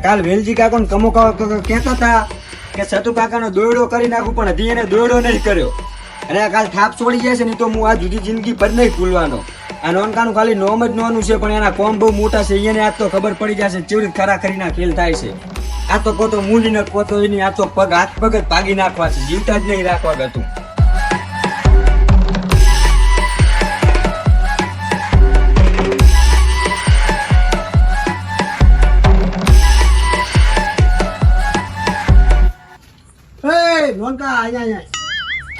કાલ વેલજી કાકો ને કમો કહેતા હતા કે સતુ કાકાનો દોયડો કરી નાખું, પણ હજી એને દોયડો નહીં કર્યો. અને કાલ થાપ છોડી જાય છે ને તો હું આ જુદી જિંદગી પર નહીં ભૂલવાનો. આ નોનકાનું ખાલી નોમ જ નોનું છે, પણ એના કોમ બહુ મોટા છે. એને આજ તો ખબર પડી જશે કેવી રીતે ખરા ખરીના ખેલ થાય છે. આ તો કોતો મૂંડી ને કોતો એની આ તો પગ હાથ પગ જ ભાગી નાખવા છે, જીવતા જ નહીં રાખવા ગતું.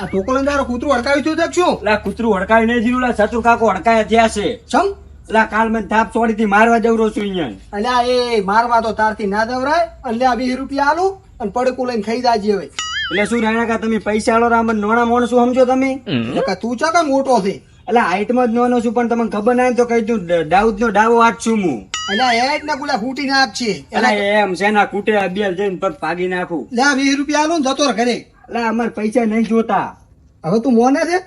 આ ઢોકળો તારો કૂતરું અડકાવી થયું છે શું? લા કૂતરું હડકાવી નહીં જીરું, લા સતુ કાકો હડકાયા થયા છે. સમ લા કાલ મને થાપ છોડી થી મારવા જવરો છું અહીંયા. અલ્યા એ મારવા તો તારથી ના દવરાય. અલ્યા 20 રૂપિયા આલું અને પડકું લઈને ખાઈ જાજે હવે. એટલે શું રાણા કા તમે પૈસા આલો રામ નોણા મોણ શું સમજો તમે? તું ચાકા મોટો છે. એટલે હાઈટમાં જ નોનો છું, પણ તમને ખબર ના તો કહી દઉં દાઉદ નો ડાવો હાથ છું હું. અલ્યા એ જ ને ગુલા ફૂટી ના આપ છે. એટલે એમ સેના કૂટે અબિયલ જઈને પગ ભાગી નાખું. લ્યા 20 રૂપિયા આલું ને જતો રહે ઘરે. એટલે અમારે પૈસા નહીં જોતા. હવે તું મોને છે?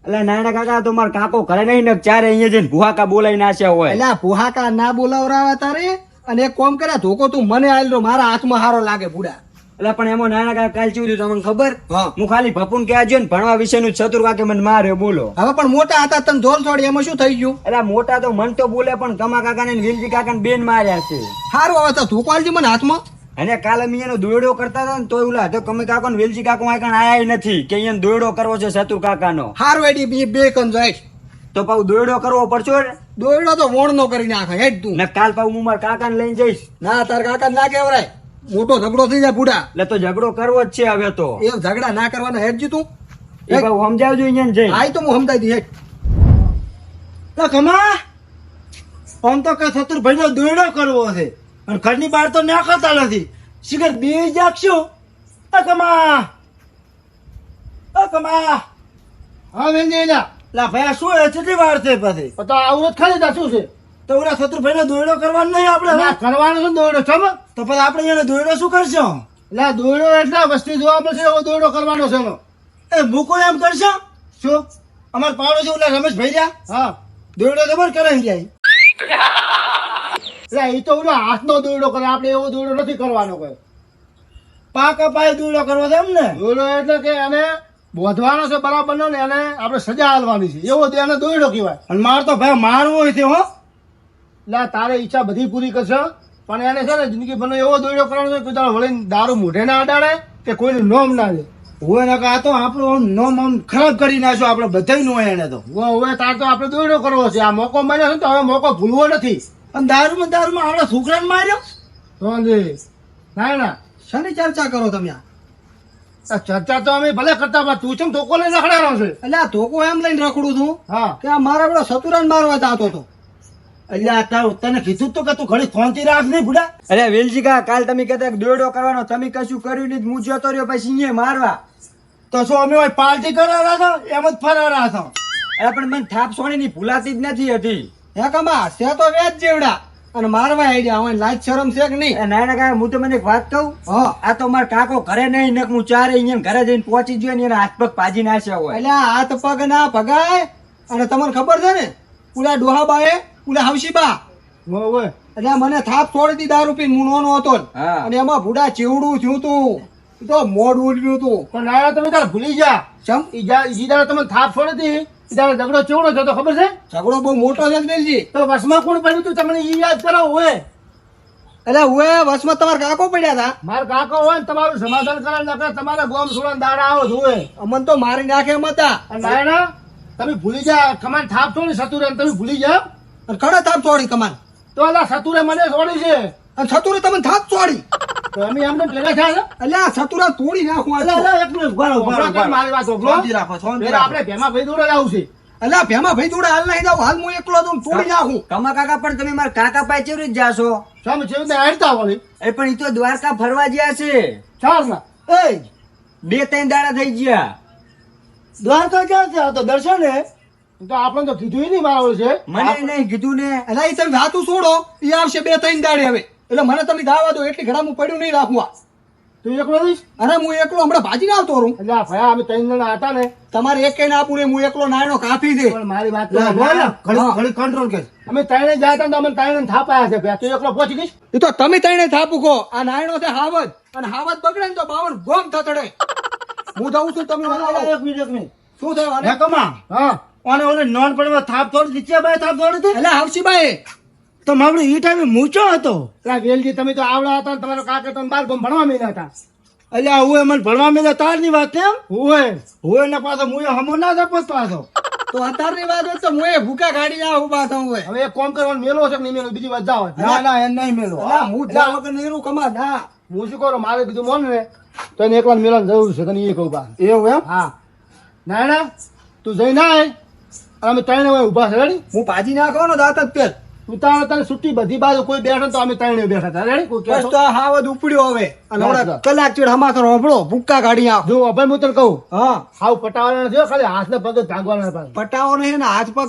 એટલે નાના કાકા તો મારા કાકો ઘરે નહીં ને ચારે અહીંયા જઈને ભુહાકા બોલાવી નાખ્યા હોય. એટલે ભુહાકા ના બોલાવરાવા તારે. અને એક કોમ કરે ધોકો તું મને આલ્યો, મારા હાથમાં હારો લાગે બુડા. એટલે પણ એમાં નાના કાકા કાલ ચીવું તમને ખબર? હા. હું ખાલી ભપુન કે આજો ને ભણવા વિશેનું ચતુર કાકે મને માર્યો બોલો. હવે પણ મોટા હતા તને જોર છોડી એમાં શું થઈ ગયું? એટલે મોટા તો મન તો બોલે, પણ કમા કાકા ને વિલજી કાકા ને બેન માર્યા છે. હારું હવે તો ધોકો આલજે મને હાથમાં. અને કાલે મેં એનો દોયડો કરતા હતા ને તો ઓલા હતો કમે કાકો ને વેલજી કાકો આ કણ આયા નથી કે અહીંયા દોયડો કરવો છે સતુ કાકાનો. હારું એડી બે કન જાય તો પાછું દોયડો કરવો પડશે ને. દોયડો તો વણ નો કરી નાખે હેડ તું. ને કાલ પાછું હું મારા કાકા ને લઈને જઈશ. ના તાર કાકા ના કેવરાય, મોટો ઝઘડો થઈ જાય બુડા. એટલે તો ઝઘડો કરવો જ છે હવે તો. એ ઝઘડા ના કરવાના હેડજી તું. એ પાછું સમજાવજો અહીંયા જઈ. આય તો હું સમજાઈ દી હેડ. તો કમા આમ તો કે સતુરભાઈ નો દોયડો કરવો છે અને ઘરની બહાર તો નાખતા નથી. શિખર બે જાગશું. કમા હા વેંજેલા લા ભાઈ આ શું હે? કેટલી વાર છે પછી તો આવું ખાલી તા શું છે? તો ઓલા સતુરભાઈ નો દોયડો કરવાનો નહીં આપણે હવે? કરવાનો છે દોયડો છમ. તો પછી આપણે એને દોયડો શું કરશો? એટલે દોયડો એટલે વસ્તી જોવા મળશે એવો દોયડો કરવાનો છે એનો. એ મૂકો એમ કરશો શું? અમાર પાડોશી ઓલા રમેશભાઈ રહ્યા હા દોયડો જબર કરાવી જાય. એટલે એ તો ઓલો હાથનો દોયડો કરે, આપણે એવો દોયડો નથી કરવાનો કોઈ. પાકા પાયે દોયડો કરવો છે એમ ને? દોયડો એટલે કે એને બોધવાનો છે બરાબર નો ને એને આપણે સજા આલવાની છે એવો એને દોયડો કહેવાય. અને માર તો ભાઈ મારવો હોય તે હો. એટલે તારે ઈચ્છા બધી પૂરી કરશે, પણ એને છે ને જિંદગી ભરનો એવો દોયડો કરવાનો છે કે તારે વળીને દારૂ મોઢે ના અડાડે કે કોઈનું નોમ ના લે. હોય ને આ તો આપણું નોમ આમ ખરાબ કરી નાખ્યો આપણે બધાય નો એને તો. હવે તાર તો આપણે દોયડો કરવો છે. આ મોકો મળ્યો છે ને તો હવે મોકો ભૂલવો નથી. અને દારૂમાં આપણા છોકરાને માર્યો. ના ના શાની ચર્ચા કરો તમે? આ ચર્ચા તો અમે ભલે કરતા પણ તું ચમ ધોકો લઈને રખડાનો છે? એટલે આ ધોકો એમ લઈને રખડું છું હા કે આ મારા પેલો સતુરાન મારવા જતો હતો. એટલે તને કીધું તો કે તું ઘડી ફોનથી રાખ નહીં બુડા. અરે વેલજી કાકા કાલ તમે કહેતા દોયડો કરવાનો, તમે કશું કર્યું નહીં. હું જતો રહ્યો પછી અહીંયા મારવા. તો શું અમે હોય પાર્ટી કરાવ્યા છો એમ જ ફરાવ્યા છો? અરે પણ મને થાપ સોની ની ભૂલાતી જ નથી હતી. હે કમા છે તો વેચ જેવડા અને મારવા આઈડિયા હોય લાજ શરમ છે કે નહીં? નાના કાકા હું તો મને એક વાત કહું. હા આ તો મારા કાકો ઘરે નહીં ને હું ચારે અહીંયા ઘરે જઈને પહોંચી ગયો ને એના હાથ પગ પાજી નાખ્યા હોય. એટલે હાથ પગ ના ભગાય. અને તમને ખબર છે ને પુલા ડોહાબાએ પુલા હવશીબા એટલે મને થાપ છોડી દી દારૂ પીને હું નોનો હતો ને. હા. અને એમાં ભૂડા ચેવડું થયું તું તો મોઢ ઉડ્યું તું. પણ નાના તમે તારે ભૂલી જા. ચમ ઈજા તમે થાપ છોડી દી ઈજા ઝઘડો ચેવડો થયો તો ખબર છે? ઝઘડો બહુ મોટો છે વેલજી. તો વસમાં કોણ પડ્યું તું તમને ઈ યાદ કરો હોય? એટલે હું વસમાં તમારા કાકો પડ્યા હતા. મારા કાકો હોય ને તમારું સમાધાન કરાવી નાખે. તમારા ગોમ સુડન દાડા આવો જોવે. અમન તો મારી નાખે એમ હતા. નાના તમે ભૂલી જા. કમાન થાપ છોડી સતુરે તમે ભૂલી જાઓ. કડે થાપ છોડી કમાન? તો અલા સતુરે મને છોડી છે. અને સતુરે તમને થાપ છોડી તો અમે એમને ભેગા થયા. એટલે આ સતુરા તોડી નાખું. એક મિનિટ મારી વાત આપણે ભેમા ભાઈ દોડે આવું છે. એટલે ભેમા ભાઈ દોડે હાલ નહીં જાવ. હાલ હું એકલો છું તોડી નાખું. કમા કાકા પણ તમે મારા કાકા પાસે ચેવરી જ જાશો. સામે છે હેડતા વળી. એ પણ એ તો દ્વારકા ફરવા ગયા છે. ચાલ ના એ 2-3 દાડા થઈ ગયા. દ્વારકા ક્યાં છે? આ તો દર્શન હે. તો આપણે તો કીધું નહીં મારો છે. મને નહીં કીધું ને. એટલે એ તમે વાતું છોડો એ આવશે 2-3 દાડે હવે. એટલે મને તમે દાવા દો એટલી ઘડા હું પડ્યું નહીં રાખવા. તું એકલો રહીશ? અરે હું એકલો હમણાં ભાજી ના આવતો રહું. એટલે ભયા અમે 3 જણા હતા ને તમારે એક કઈ ના આપું. હું એકલો નાનો કાફી છે. મારી વાત ઘડી કંટ્રોલ કર. અમે ત્રણે જાય તો અમે ત્રણે થાપ આવ્યા છે તું એકલો પહોંચી ગઈશ એ તો તમે તઈને થાપુ કહો આ નાયણો છે હાવજ અને હાવજ બગડે ને તો 52 ગોમ થતડે હું જાઉં છું તમે વળાવો. એક મિનિટ શું થયું આને? હે કમા હા અને ઓલે નોન પડવા થાપ થોડી દીચિયા બાય થાપ થોડી હતી એટલે હાવસીબાઈ તો માવડો ઈ ટાઈમે મૂચો હતો પેલા વેલજી તમે તો આવડા હતા ને તમારો કાકા તમને બાર ગમ ભણવા માંડ્યા હતા એટલે હું મને ભણવા મેં તારની વાત કેમ હોય હું ને પાછો હું હમો ના જપત પાછો તો અત્યારની વાત હોય તો હું એ ભૂકા કાઢી ના ઉભા થઉં હોય. હવે એક કામ કરવાનું મેલો છે કે નહીં મેલો બીજી વાત જાઓ ના ના એમ નહીં મેલો અલા, હું જા વગર નીરું કમા ના હું શું કરું મારે કીધું મોન ને તો એને એકવાર મેળવાની જરૂર છે તને એ કહું બા એવું એમ હા નાયણા તું જઈ ના આય અને અમે ત્રણે હોય ઊભા છે રેડી હું ભાજી નાખો ને દાંત જ પેલ તું તારે તને છૂટી બધી બાજુ કોઈ બેઠો ને તો અમે ત્રણે બેઠા હતા રેડી કોઈ બસ કહેતો? તો આ હાવજ ઉપડ્યો હવે અને બસ, હમણાં બસ. કલાક ચેડ હમાસર હોભળો ભૂકા કાઢી આપ જો અભાઈ હું તને કહું હા હાવ પટાવાના નથી હો, ખાલી હાથ ને પગ જ ભાગવાના પાછા. પટાવો નહીં ને હાથ પગ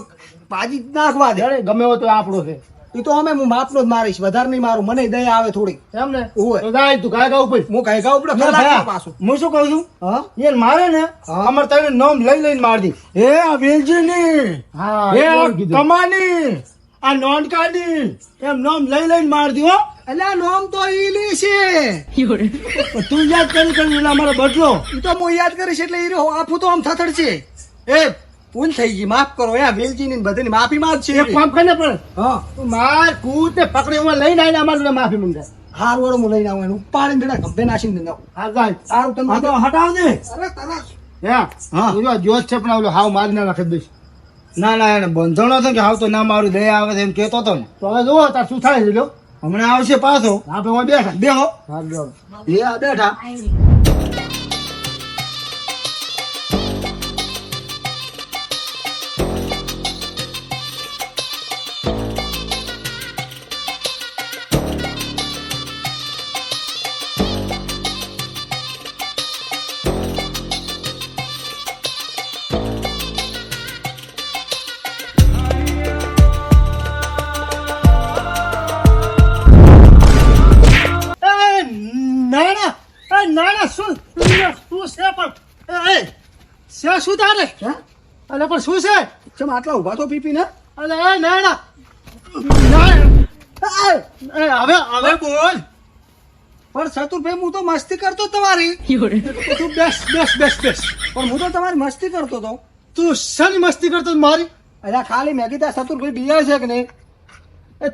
ભાજી જ નાખવા દે રેડી? ગમે હોય તો આપણો છે એ તો અમે હું માપનો જ મારીશ વધારે નહીં મારું મને દયા આવે થોડી એમ ને હોય. તો જાય તું ગાય ગાવ ઉપર હું કઈ ગાઉં પડે ના, કલાક ભયા, પાછું હું શું કહું છું હા યાર મારે ને હા. અમારે તને નામ લઈ લઈને માર દી હે આ વેલજી ની હા હે આ એવું કીધું. કમાની આ નોનકાની એમ નામ લઈ લઈને માર દી હો એટલે આ નોમ તો ઈલી છે પણ તું યાદ કરી એટલે અમારો બદલો ઈ તો હું યાદ કરીશ એટલે ઈ રહ્યો આફું તો આમ થથડ છે એ ભૂલ થઈ ગઈ માફ કરો એ વેલજી ની બધાની માફી માંગ છે એક કામ કરીને પણ હા તું માર કૂદ ને પકડી એમાં લઈને આવીને અમારે જોડે માફી માંગે હાર વાળો હું લઈને આવું એને ઉપાડીને બેટા ખભે નાખીને દઉં હા જાય સારું તમે આ તો હટાવ દે અરે તરસ હા હા. તું જો જોશ છે પણ ઓલો હાવ મારી ના નાખી દઈશ ના ના એને બંધણો હતો કે હાવ તો ના મારું દયા આવે છે એમ કેતો હતો ને તો હવે જોવો તાર શું થાય છે લ્યો હમણાં આવશે પાછો આપણે ઓય બેઠા બેહો હા લ્યો એ આ બેઠા એ નાના શું છે પણ એ છે શું તારે હે અલે પણ શું છે ચમ આટલા ઉભા તો પીપી ને અલે એ નાના હવે હવે બોલ પણ ચતુરભાઈ હું તો મસ્તી કરતો જ તમારી તું બેસ બેસ બેસ બેસ પણ હું તો તમારી મસ્તી કરતો હતો તું શાની મસ્તી કરતો હતો મારી અલ્યા ખાલી મેં કીધા ચતુરભાઈ બિયા છે કે નહીં એ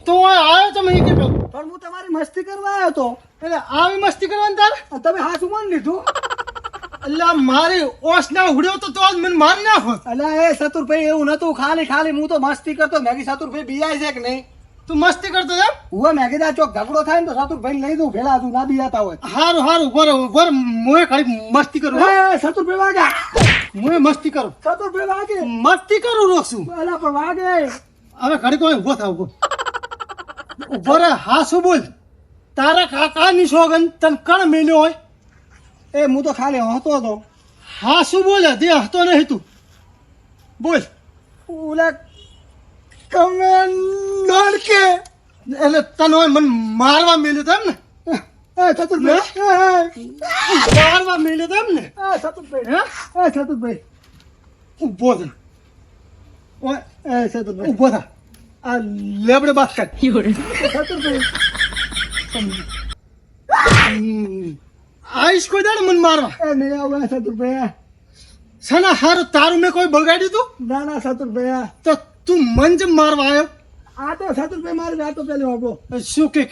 તો આવ્યો તો મેં કીધું પણ હું તમારી મસ્તી કરવા આવ્યો હતો એટલે આવી મસ્તી કરવાની તારે અને તમે હાથ માન લીધું અલ્લા મારી ઓસ ના ઉડ્યો તો જ મને મારી નાખો અલ્યા એ ચતુરભાઈ એવું નતું ખાલી ખાલી હું તો મસ્તી કરતો મેં કીધું ચતુરભાઈ બિયા છે કે નહીં તું મસ્તી કરતો એમ હું મેં કીધા ચોક ઝઘડો થાય ને તો ચતુરભાઈ લઈ દઉં ભેળા તું ના બિયાતા હોય હારું હારું ઉભો રહો મોએ ખાલી મસ્તી કરું હો. એ ચતુરભાઈ વાગે મોએ મસ્તી કરું ચતુરભાઈ વાગે મસ્તી કરું રોકશું અલા પણ વાગે હવે ઘડી કોઈ ઉભો થાવ ઉભો રે હા શું બોલ તારા કાકાની સોગન તને કણ મેલ્યો હોય એ હું તો ખાલી હતો તો હા શું બોલ દે હતો નહીં તું બોલ ઓલા કમે નડકે એટલે તને હોય મને મારવા મેલ્યો તો એમ ને એ ચતુરભાઈ મારવા મેલ્યો તો એમ ને એ ચતુરભાઈ હે એ ચતુરભાઈ ઉભો થા ઓય એ ચતુરભાઈ ઉભો થા આ લેબડે બાત કર ચતુરભાઈ આઈશ કોઈ દાડે મને મારવા એ નહીં આવું ચતુરભાઈ સના હારું તારું મેં કોઈ બગાડ્યું તું ના ના ચતુરભાઈ તો તું મન જેમ મારવા આવ્યો આ તો ચતુરભાઈ મારી રાતો પેલી હોબળો શું કે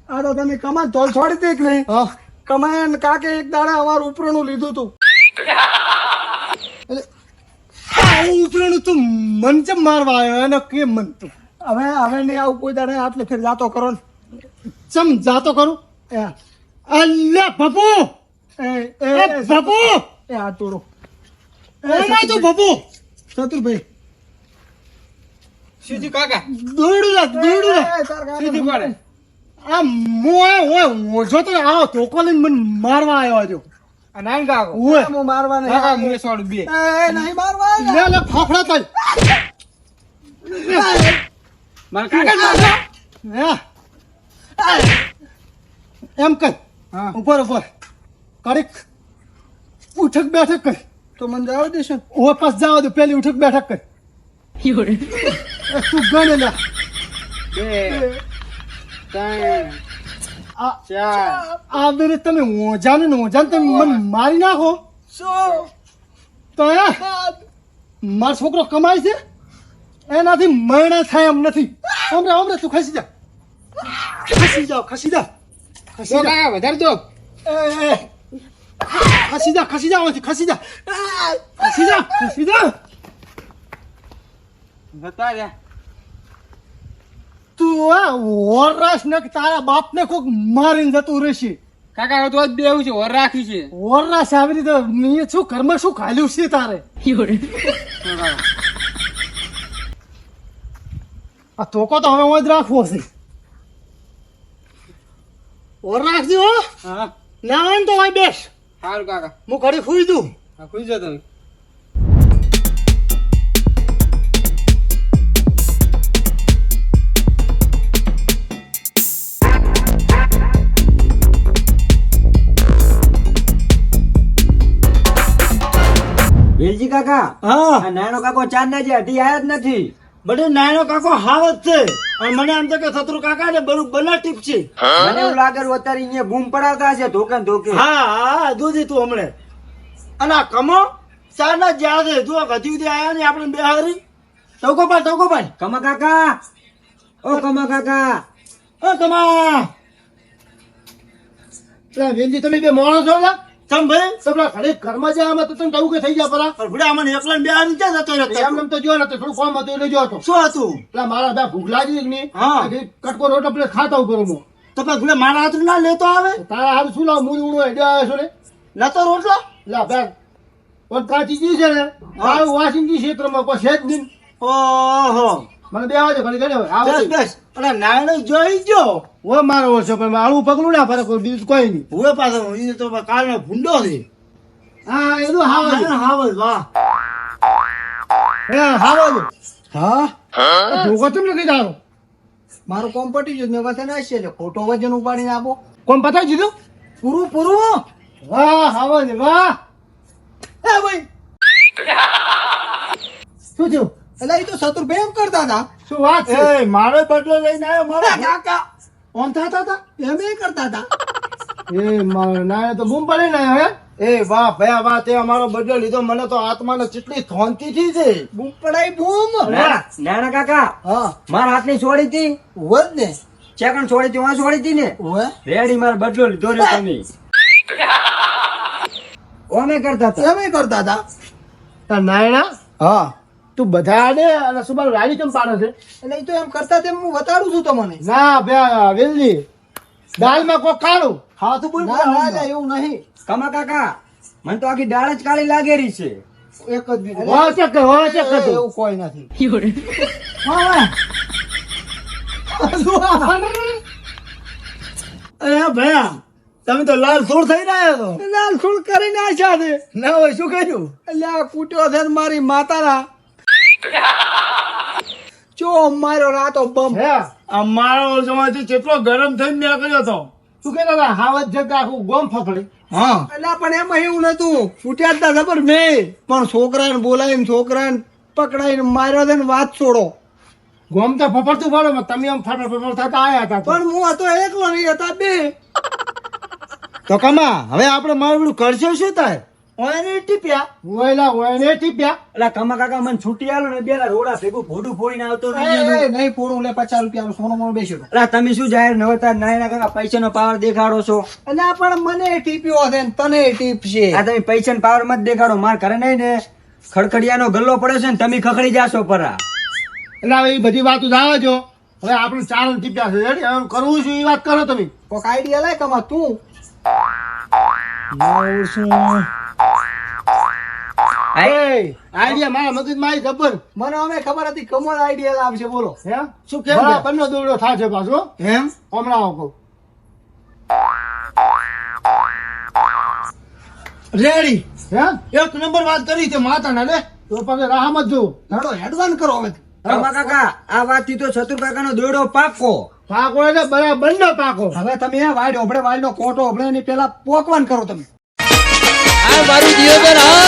આ તો તમે કમાન તોલ છોડી દે કે નહીં હા કમાન કાકે એક દાડા અમારું ઉપરનું લીધું તું આવું ઉપરનું તું મન જેમ મારવા આવ્યો એને કેમ મન તું હવે હવે નહીં આવું કોઈ દાડે આટલે ફેર જાતો કરો ને ચમ જાતો કરું એ અલ્યા બાપુ એ એ બાપુ એ હાથ તોડો એમાં તો બાપુ ચતુરભાઈ સીધી કાકા દોડું જા એ તાર કાકા સીધી પાડે આ મોય ઓય ઓછો તો આવો ધોકો લઈને મને મારવા આવ્યો હતો આ નાઈ કાકો ઓય હું મારવા નહીં કાકા મુએ સોડ બે એ નહીં મારવા લે લે ફાફડા તલ મારા કાકા મારવા હે એમ કર હા ઉપર ઉપર કડીક ઉઠક બેઠક કર તો મને જવા દેશો ઓ પાસ જવા દો પેલી ઉઠક બેઠક કર તું ગણ લે. 2 3 આ 4 આ બેરે તમે ઓજાને ને ઓજાને તમે મને મારી નાખો તો મારો છોકરો કમાય છે એનાથી મરણા થાય એમ નથી. હમણાં તું ખસી જા, ખસી જા, ખસી જા, ખસી જા. કાકા વધારે દો. ખસી જા, ખસી જા, અહીંથી ખસી જા, ખસી જા, ખસી જા. જતા રહ્યા. તું આ વરરાશ ને તારા બાપને કોક મારીને જતું રહેશે. કાકા હવે તો જ બેહું છે, ઓર રાખ્યું છે. વરરાશ આવી રીતે મેં શું ઘરમાં શું ખાલ્યું છે તારે? આ તોકો તો હવે હું જ રાખવો છે. ઓર રાખજો હો. હા ના હોય ને તો અહીં બેસ, સારું કાકા. હું ઘડી ખુઈ દઉં. હા ખુશ જાઓ તમે. વેલજી કાકા, હા આ નાનો કાકો ચાંદ ના જે હટી આયા જ નથી. બધે નાનો કાકો હાવત છે અને મને આમ તો કે શત્રુ કાકા ને બરું બના ટીપ છે. મને એવું લાગે છે અત્યારે અહીંયા બૂમ પડાવતા હશે ધોકે ને ધોકે. હા હા દૂધી તું હમણે અને આ કમો ચાર ના જ્યાં છે તું ગધી ઉધી આયા ને આપણે બે હારી ટોકો પાડ કમા કાકા, ઓ કમા કાકા, ઓ કમા. પેલા વેલજી તમે બે મોણો છો ને ચમ ભાઈ સબલા ઘરે ઘરમાં જવામાં તો તમે કહું કે થઈ ગયા પરા પણ ભૂડા મને એકલા બે હારી ક્યાં જતો રહ્યો? એમ તો જો ને થોડું કામ હતું એટલે જો હતો. શું હતું? પેલા મારા બે ભૂખ લાગી ને હા કટકો રોટો પેલે ખાતા ઉપર હું તો પેલા ભૂલે મારા હાથ ના લેતો આવે તારા હાથ શું લાવ મૂળ ઉડો હેડ્યા આવ્યો છો ને લેતો રોટલો લા બેન પણ કાચી જી છે ને આ વાસિંગી ક્ષેત્રમાં કોઈ છે જ નહીં. ઓહો મને બે આવજો ઘડી ઘડી આવે બસ અને નાનો જોઈ જો ઓ મારો ઓછો પણ મારું પગલું ના ફરક બીજું કોઈ નહીં. હવે પાછો એ તો કાળનો ભૂંડો છે. હા એનું હાવજ હાવજ વાહ હે હાવજ. હા જોગો તમને કઈ દારો મારું કોમ પટી ગયું મેં વસન આવશે એટલે ખોટો વજન ઉપાડીને આપો. કોમ પતાવી દીધું પૂરું? વાહ હાવજ વાહ. એ ભાઈ શું થયું? એટલે એ તો શત્રુભાઈ એમ કરતા હતા. શું વાત છે? મારો બદલો લઈને આવ્યો મારો કાકા ઓન થતા હતા એમ એ કરતા હતા. એ ના તો બૂમ પડે ને હવે. એ વાહ ભયા વાહ તે અમારો બદલો લીધો મને તો આત્માને કેટલી થોનતી થી છે. બૂમ પડાય બૂમ. નાના કાકા, હા મારા હાથની છોડી હતી વધ ને ચેકણ છોડી હતી વાં છોડી હતી ને ઓએ રેડી મારો બદલો લીધો ને તમે ઓમે કરતા હતા. એમ કરતા હતા. તા નાયણા હા તું બધા ને અને સુબાર રાડી કેમ પાડે છે? એટલે એ તો એમ કરતા તેમ હું બતાડું છું તમને. ના ભયા વેલજી દાલમાં કોઈ કાળું હા તો બોલ. ના એવું નહીં. કમા કાકા, મને તો આખી દાળ જ કાળી લાગેરી છે. એક જ મિનિટ એવું કોઈ નથી. અરે ભયા તમે તો લાલ સોળ થઈ રહ્યા છો. લાલ સોળ કરીને આશા છે ના હોય શું કર્યું? એટલે આ કૂટ્યો છે ને મારી માતાના ચો મારો રાતો બમ અમારો જમાથી કેટલો ગરમ થઈને નીકળ્યો હતો. શું કહેતા હતા? હાવત જતા આખું ગોમ ફફડે. હા એટલે પણ એમાં એવું નતું ફૂટ્યા હતા ખબર મેં પણ છોકરાને બોલાવીને છોકરાને પકડાઈને માર્યો છે ને વાત છોડો. ગોમ તો ફફડતું પડે તમે આમ ફફડ થતા આયા હતા પણ હું હતો એકલો નહીં હતા બે. તો કમા હવે આપણે મારું કરશો શું થાય? ઓયને ટીપ્યા એટલે કમા કાકા મને છૂટી આલો ને બેલા રોડા ભેગું ભોડું ફોડીને આવતો નહીં ફોડું લે 50 રૂપિયા સોનો મોનો બેસ્યો. એટલે તમે શું જાહેર નવતા નાના કાકા પૈસાનો પાવર દેખાડો છો? એટલે પણ મને ટીપ્યો છે ને તને ટીપ છે. આ તમે પૈસાનો પાવર મત દેખાડો. માર ઘરે નહીં ને ખડખડિયાનો ગલ્લો પડ્યો છે ને તમે ખખડી જાશો પરા. એટલે હવે એ બધી વાતો જાવા જો. હવે આપણું ચારણ ટીપ્યા છે રેડી હવે કરવું શું એ વાત કરો તમે. કોક આઈડિયા લાય કમા તું. આઈડિયા મારા મગજ માં ખબર મને અમે ખબર હતી કમર આઈડિયા લાવશે બોલો. હે શું કેમ બંને દોડો થાશે પાછો એમ હમણાં આવો રેડી. હે એક નંબર વાત કરી છે માતા ના લે તો પછી રાહમત જો ધડો હેડવાન કરો હવે. કમા કાકા, આ વાતથી તો શત્રુ કાકાનો દોડો પાકો. પાકો એટલે બરાબર ન પાકો. હવે તમે વાડ ઓબડે વાડ નો કોટો ઓબડે ની પેલા પોકવાન કરો તમે. આ મારું જીવન આ